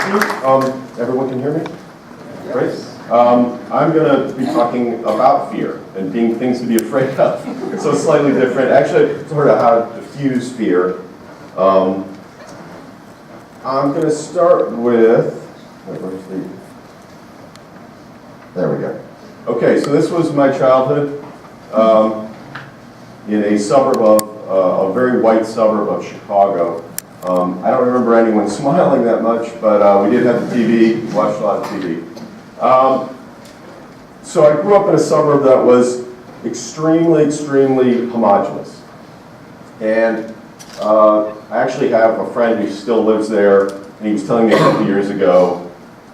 Everyone can hear me? Great. I'm going to be talking about fear and being things to be afraid of. So it's slightly different. Actually, sort of how to diffuse fear. I'm going to start with, there we go. Okay, so this was my childhood in a suburb of, a very white suburb of Chicago. I don't remember anyone smiling that much, but we did have the TV, watched a lot of TV. So I grew up in a suburb that was extremely homogenous. And I actually have a friend who still lives there, and he was telling me a couple years ago,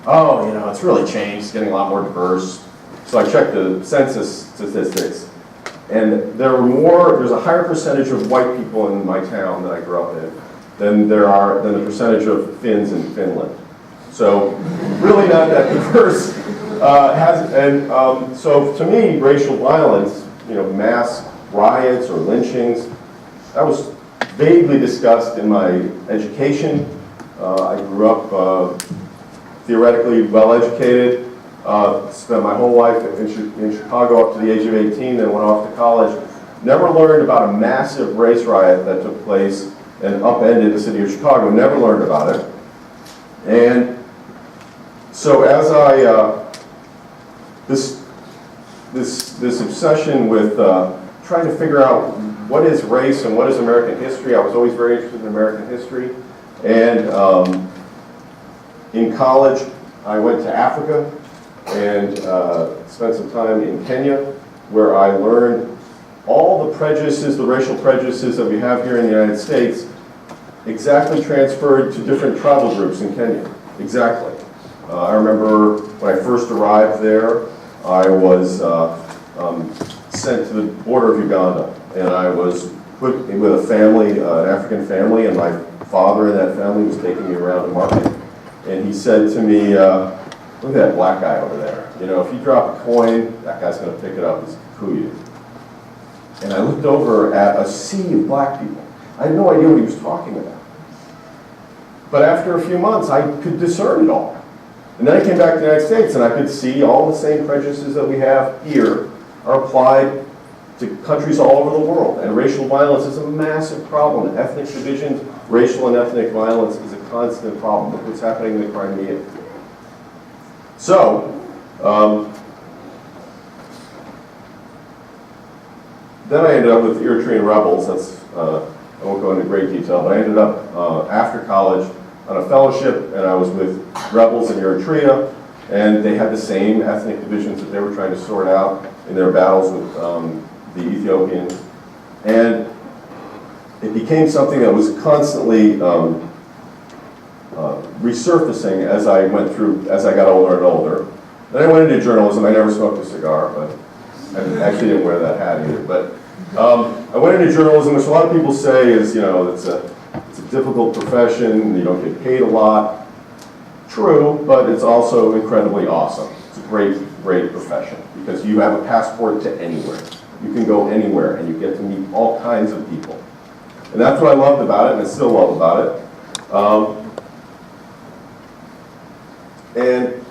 oh, you know, it's really changed, it's getting a lot more diverse. So I checked the census statistics, and there's a higher percentage of white people in my town that I grew up in than the percentage of Finns in Finland. So really not that diverse. So to me, racial violence, you know, mass riots or lynchings, that was vaguely discussed in my education. I grew up theoretically well-educated, spent my whole life in Chicago up to the age of 18, then went off to college. Never learned about a massive race riot that took place and upended the city of Chicago. Never learned about it. And so as this obsession with trying to figure out what is race and what is American history, I was always very interested in American history. And in college, I went to Africa and spent some time in Kenya, where I learned all the prejudices, the racial prejudices that we have here in the United States, exactly transferred to different tribal groups in Kenya. Exactly. I remember when I first arrived there, I was sent to the border of Uganda, and I was put with a family, an African family, and my father in that family was taking me around the market. And he said to me, look at that black guy over there. You know, if you drop a coin, that guy's going to pick it up and coup you. And I looked over at a sea of black people. I had no idea what he was talking about. But after a few months, I could discern it all. And then I came back to the United States, and I could see all the same prejudices that we have here are applied to countries all over the world. And racial violence is a massive problem. Ethnic divisions, racial and ethnic violence is a constant problem. Look what's happening in the Crimea. So, then I ended up with the Eritrean rebels. I won't go into great detail, but I ended up after college on a fellowship, and I was with rebels in Eritrea, and they had the same ethnic divisions that they were trying to sort out in their battles with the Ethiopians. And it became something that was constantly resurfacing as I got older and older. Then I went into journalism. I never smoked a cigar, but I actually didn't wear that hat either. But I went into journalism, which a lot of people say is, you know, it's a difficult profession. You don't get paid a lot. True, but it's also incredibly awesome. It's a great profession because you have a passport to anywhere. You can go anywhere, and you get to meet all kinds of people. And that's what I loved about it, and I still love about it. And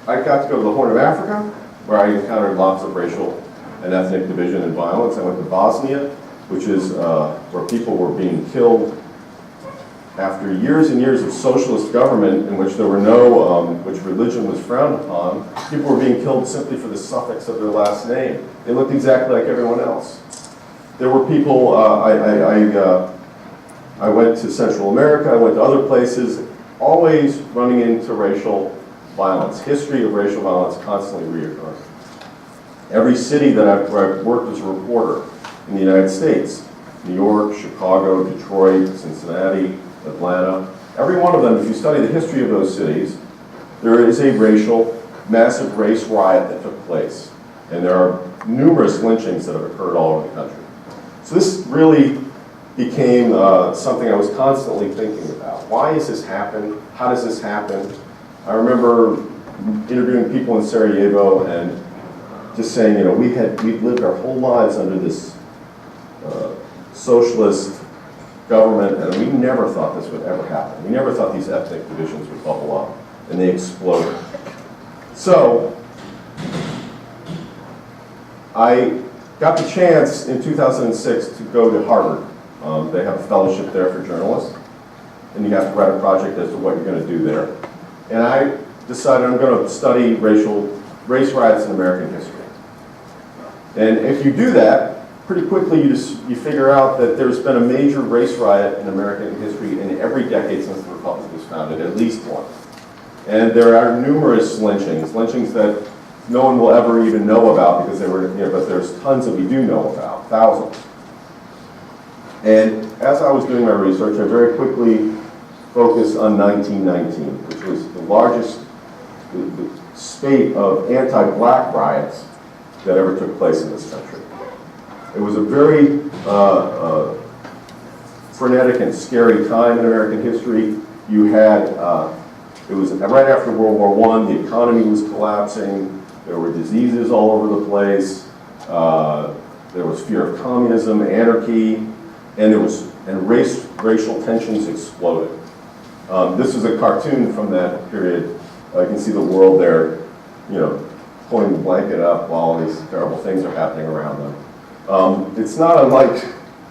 I got to go to the Horn of Africa, where I encountered lots of racial and ethnic division and violence. I went to Bosnia, which is where people were being killed after years and years of socialist government in which there were which religion was frowned upon. People were being killed simply for the suffix of their last name. They looked exactly like everyone else. There were people, I went to Central America, I went to other places, always running into racial violence. History of racial violence constantly reoccurring. Every city where I've worked as a reporter in the United States, New York, Chicago, Detroit, Cincinnati, Atlanta, every one of them, if you study the history of those cities, there is a massive race riot that took place. And there are numerous lynchings that have occurred all over the country. So this really became something I was constantly thinking about. Why has this happened? How does this happen? I remember interviewing people in Sarajevo and just saying, you know, we've lived our whole lives under this socialist government, and we never thought this would ever happen. We never thought these ethnic divisions would bubble up, and they exploded. So, I got the chance in 2006 to go to Harvard. They have a fellowship there for journalists, and you have to write a project as to what you're going to do there. And I decided I'm going to study race riots in American history. And if you do that, pretty quickly you figure out that there's been a major race riot in American history in every decade since the Republic was founded, at least one. And there are numerous lynchings that no one will ever even know about because they were, but there's tons that we do know about, thousands. And as I was doing my research, I very quickly focused on 1919, which was the largest the spate of anti-black riots that ever took place in this country. It was a very frenetic and scary time in American history. You had, it was right after World War I, the economy was collapsing, there were diseases all over the place, there was fear of communism, anarchy, and racial tensions exploded. This is a cartoon from that period. You can see the world there, pulling the blanket up while all these terrible things are happening around them. It's not unlike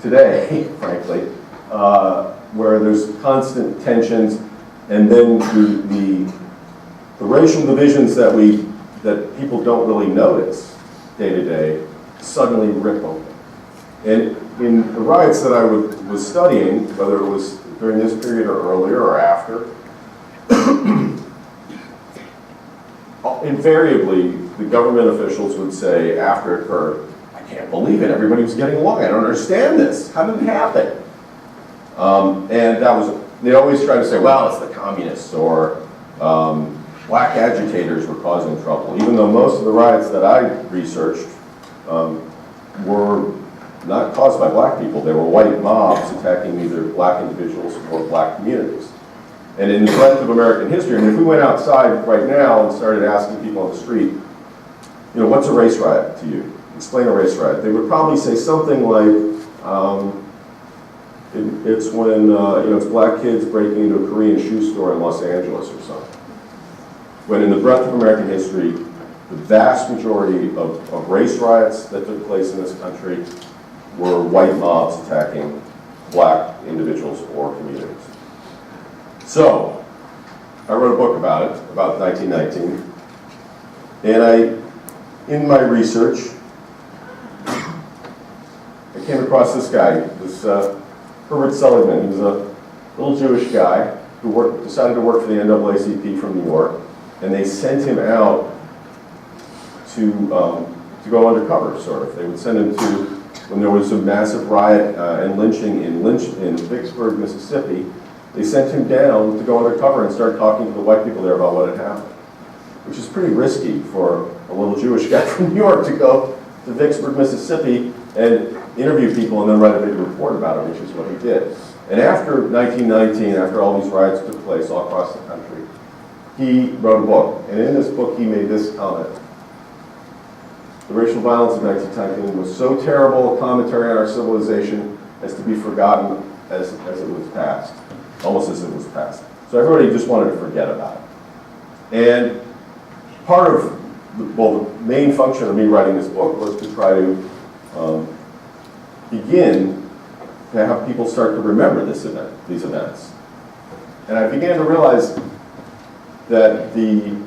today, frankly, where there's constant tensions, and then the racial divisions that people don't really notice day to day suddenly rip open. And in the riots that I was studying, whether it was during this period or earlier or after, invariably the government officials would say after it occurred, "I can't believe it, everybody was getting along, I don't understand this, how did it happen?" And that was, they always try to say, well, it's the communists or black agitators were causing trouble, even though most of the riots that I researched were not caused by black people. They were white mobs attacking either black individuals or black communities. And in the breadth of American history, and if we went outside right now and started asking people on the street, what's a race riot to you? Explain a race riot. They would probably say something like, it's when it's black kids breaking into a Korean shoe store in Los Angeles or something. When in the breadth of American history, the vast majority of race riots that took place in this country were white mobs attacking black individuals or communities. So, I wrote a book about it, about 1919, and in my research, I came across this guy, this Herbert Seligman. He was a little Jewish guy who decided to work for the NAACP from New York, and they sent him out to go undercover, sort of. They would send him to, when there was a massive riot and lynching in Vicksburg, Mississippi, they sent him down to go undercover and start talking to the white people there about what had happened, which is pretty risky for a little Jewish guy from New York to go to Vicksburg, Mississippi and interview people and then write a big report about it, which is what he did. And after 1919, after all these riots took place all across the country, he wrote a book. And in this book, he made this comment. The racial violence of 1919 was so terrible a commentary on our civilization as to be forgotten as it was passed, almost as it was passed. So everybody just wanted to forget about it. And part of, the main function of me writing this book was to try to begin to have people start to remember these events. And I began to realize that the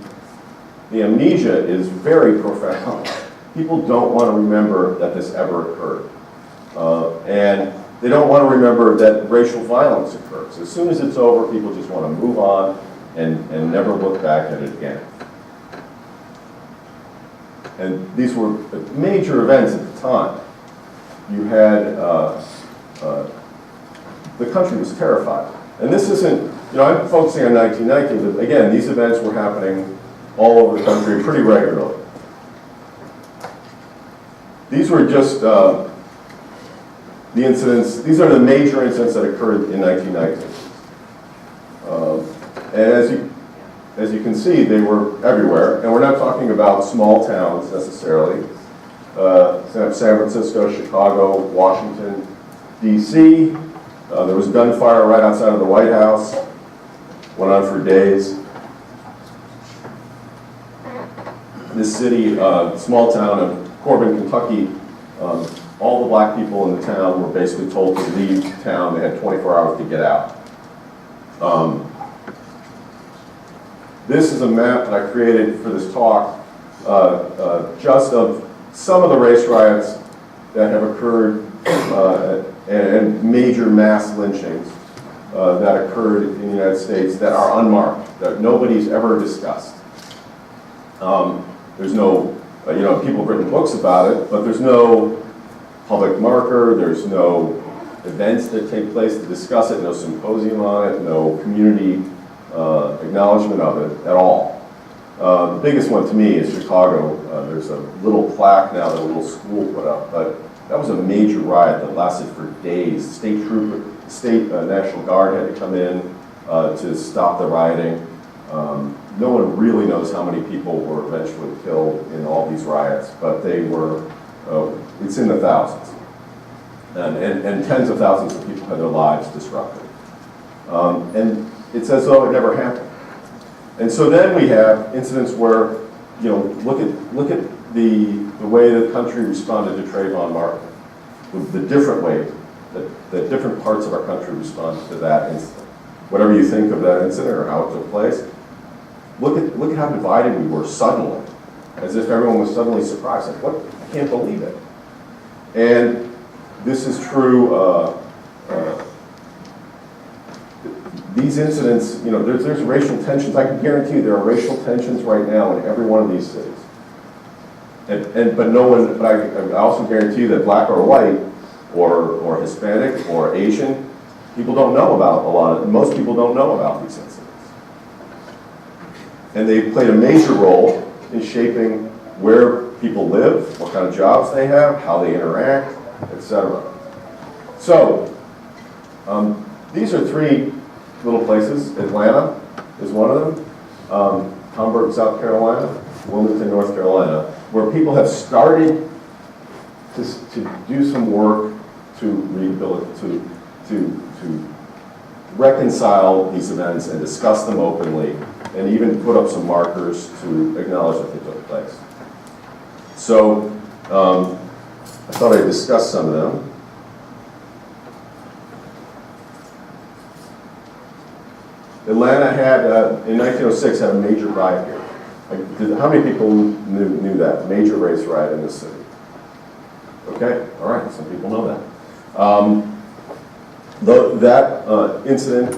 amnesia is very profound. People don't want to remember that this ever occurred. And they don't want to remember that racial violence occurs. As soon as it's over, people just want to move on and never look back at it again. And these were major events at the time. You had, the country was terrified. And this isn't, I'm focusing on 1919, but again, these events were happening all over the country pretty regularly. These were just the incidents, these are the major incidents that occurred in 1919. And as you can see, they were everywhere, and we're not talking about small towns necessarily. San Francisco, Chicago, Washington, D.C., There was gunfire right outside of the White House, went on for days. This city, small town of Corbin, Kentucky, all the black people in the town were basically told to leave town. They had 24 hours to get out. This is a map that I created for this talk, just of some of the race riots that have occurred and major mass lynchings that occurred in the United States that are unmarked, that nobody's ever discussed. There's no, people have written books about it, but there's no public marker, there's no events that take place to discuss it, no symposium on it, no community acknowledgement of it at all. The biggest one to me is Chicago. There's a little plaque now that a little school put up, but that was a major riot that lasted for days. State National Guard had to come in to stop the rioting. No one really knows how many people were eventually killed in all these riots, but they were, it's in the thousands. And tens of thousands of people had their lives disrupted. And it's as though it never happened. And so then we have incidents where, look at the way the country responded to Trayvon Martin, the different way that different parts of our country responded to that incident. Whatever you think of that incident or how it took place, look at how divided we were suddenly, as if everyone was suddenly surprised. Like, what? I can't believe it. And this is true. These incidents, there's racial tensions. I can guarantee you there are racial tensions right now in every one of these cities. But I also guarantee you that black or white, or Hispanic or Asian, people don't know about most people don't know about these incidents. And they played a major role in shaping where people live, what kind of jobs they have, how they interact, etc. So, these are three little places. Atlanta is one of them. Hamburg, South Carolina, Wilmington, North Carolina, where people have started to do some work to rehabilitate, to reconcile these events and discuss them openly, and even put up some markers to acknowledge that they took place. So I thought I'd discuss some of them. Atlanta had, in 1906, had a major riot here. How many people knew that? Major race riot in this city. Okay, all right, some people know that. That incident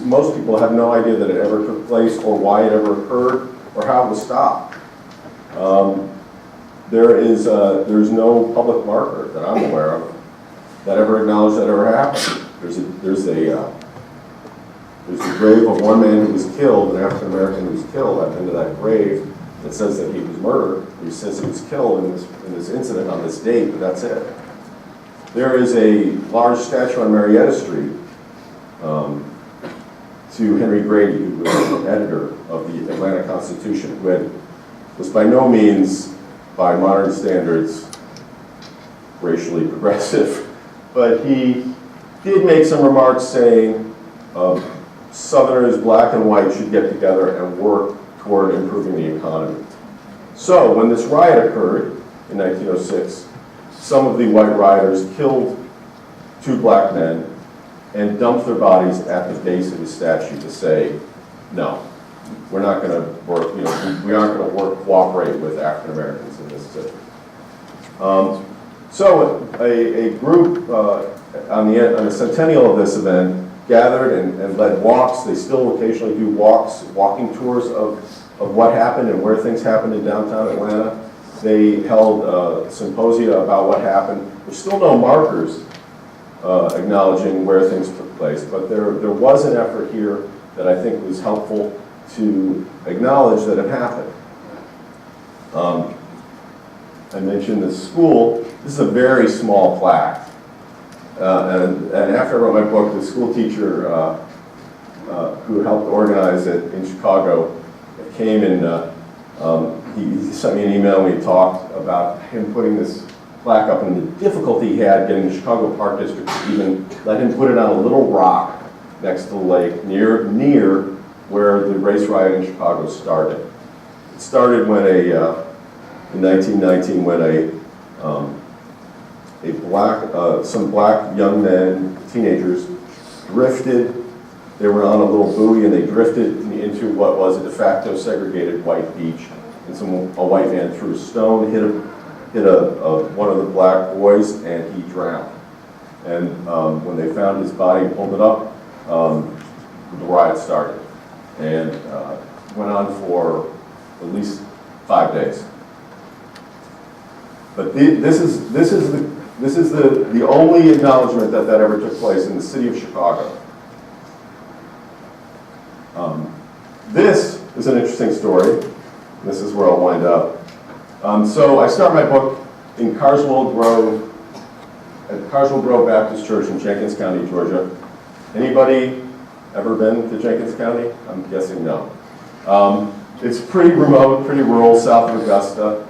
most people have no idea that it ever took place or why it ever occurred or how it was stopped. There's no public marker that I'm aware of that ever acknowledged that ever happened. There's the grave of one man who was killed, an African American who was killed. I've been to that grave. It says that he was murdered. He says he was killed in this incident on this date, but that's it. There is a large statue on Marietta Street to Henry Grady, who was the editor of the Atlanta Constitution, who was by no means, by modern standards, racially progressive, but he did make some remarks saying Southerners, black and white, should get together and work toward improving the economy. So when this riot occurred in 1906, some of the white rioters killed two black men and dumped their bodies at the base of the statue to say, no, we're not going to work, we aren't going to cooperate with African Americans in this city. So a group on the centennial of this event gathered and led walks. They still occasionally do walking tours of what happened and where things happened in downtown Atlanta. They held symposia about what happened. There's still no markers acknowledging where things took place, but there was an effort here that I think was helpful to acknowledge that it happened. I mentioned the school. This is a very small plaque. And after I wrote my book, the school teacher who helped organize it in Chicago came and he sent me an email and we talked about him putting this plaque up, and the difficulty he had getting the Chicago Park District to even let him put it on a little rock next to the lake near where the race riot in Chicago started. It started when in 1919 when some black young men, teenagers, drifted. They were on a little buoy and they drifted into what was a de facto segregated white beach. And a white man threw a stone, hit one of the black boys, and he drowned. And when they found his body and pulled it up, the riot started. And went on for at least 5 days. But this is the only acknowledgement that ever took place in the city of Chicago. This is an interesting story. This is where I'll wind up. So I start my book in Carswell Grove, at Carswell Grove Baptist Church in Jenkins County, Georgia. Anybody ever been to Jenkins County? I'm guessing no. It's pretty remote, pretty rural, south of Augusta.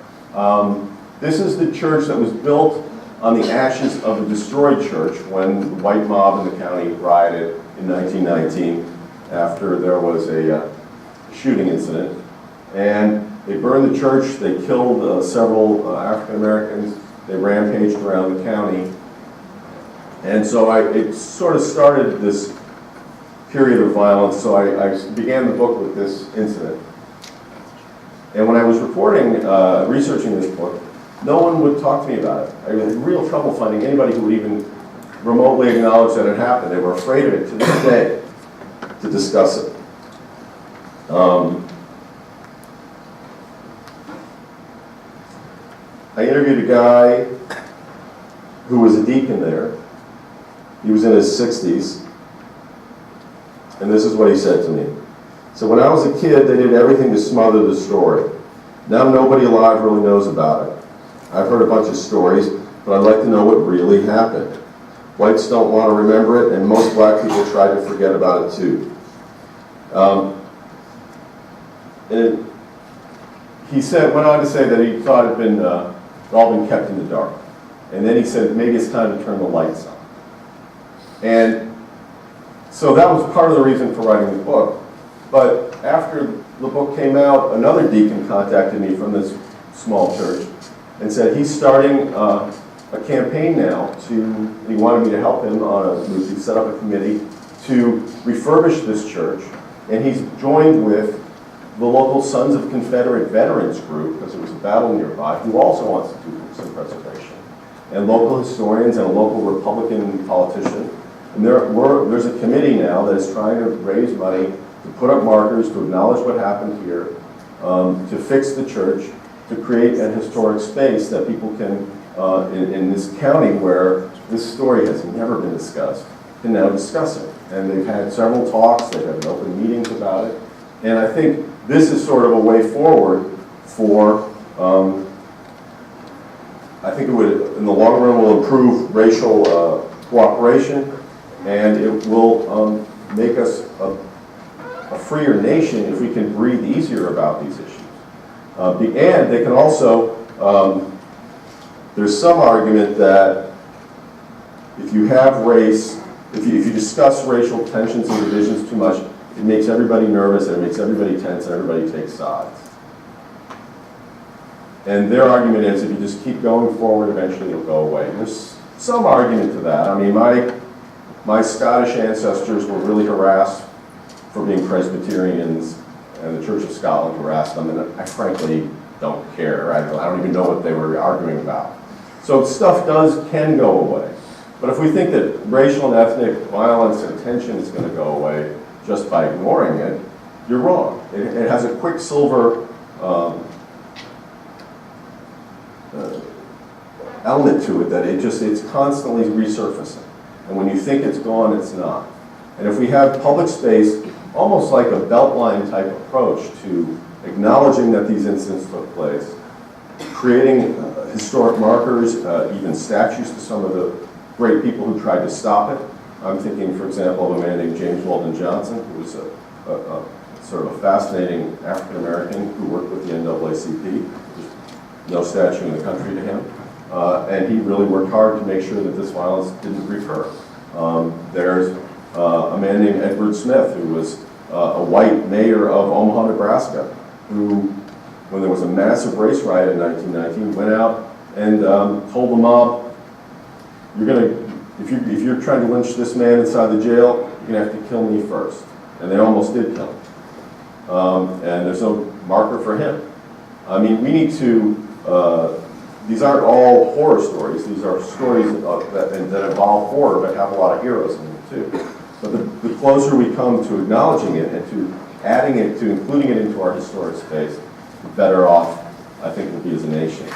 This is the church that was built on the ashes of a destroyed church when the white mob in the county rioted in 1919 after there was a shooting incident. And they burned the church, they killed several African Americans, they rampaged around the county. And so it sort of started this period of violence, so I began the book with this incident. And when I was researching this book, no one would talk to me about it. I had real trouble finding anybody who would even remotely acknowledge that it happened. They were afraid of it to this day to discuss it. I interviewed a guy who was a deacon there. He was in his 60s. And this is what he said to me. So when I was a kid, they did everything to smother the story. Now nobody alive really knows about it. I've heard a bunch of stories, but I'd like to know what really happened. Whites don't want to remember it, and most black people try to forget about it too. He went on to say that he thought it had all been kept in the dark. And then he said, maybe it's time to turn the lights on. And so that was part of the reason for writing the book. But after the book came out, another deacon contacted me from this small church and said he's starting a campaign now he wanted me to help him he set up a committee to refurbish this church, and he's joined with the local Sons of Confederate Veterans group, because there was a battle nearby, who also wants to do some preservation, and local historians and a local Republican politician. And there's a committee now that is trying to raise money to put up markers, to acknowledge what happened here, to fix the church, to create an historic space that people can, in this county where this story has never been discussed, can now discuss it. And they've had several talks, they've had open meetings about it. And I think this is sort of a way forward for, I think it would, in the long run, will improve racial cooperation, and it will make us a freer nation if we can breathe easier about these issues. And they can also, there's some argument that if you have race, if you discuss racial tensions and divisions too much, it makes everybody nervous, and it makes everybody tense, and everybody takes sides. And their argument is if you just keep going forward, eventually it'll go away. And there's some argument to that. I mean, my Scottish ancestors were really harassed for being Presbyterians, and the Church of Scotland harassed them, and I frankly don't care. I don't even know what they were arguing about. So stuff can go away. But if we think that racial and ethnic violence and tension is going to go away just by ignoring it, you're wrong. It has a quicksilver element to it that it's constantly resurfacing. And when you think it's gone, it's not. And if we have public space, almost like a beltline type approach to acknowledging that these incidents took place, creating historic markers, even statues to some of the great people who tried to stop it. I'm thinking, for example, of a man named James Weldon Johnson, who was a sort of a fascinating African American who worked with the NAACP. There's no statue in the country to him. and he really worked hard to make sure that this violence didn't recur. There's a man named Edward Smith, who was a white mayor of Omaha, Nebraska, who, when there was a massive race riot in 1919, went out and told the mob, if you're trying to lynch this man inside the jail, you're going to have to kill me first. And they almost did kill him. And there's no marker for him. I mean, we need to, these aren't all horror stories. These are stories that involve horror but have a lot of heroes in them too. But the closer we come to acknowledging it and to adding it, to including it into our historic space, the better off I think we'll be as a nation.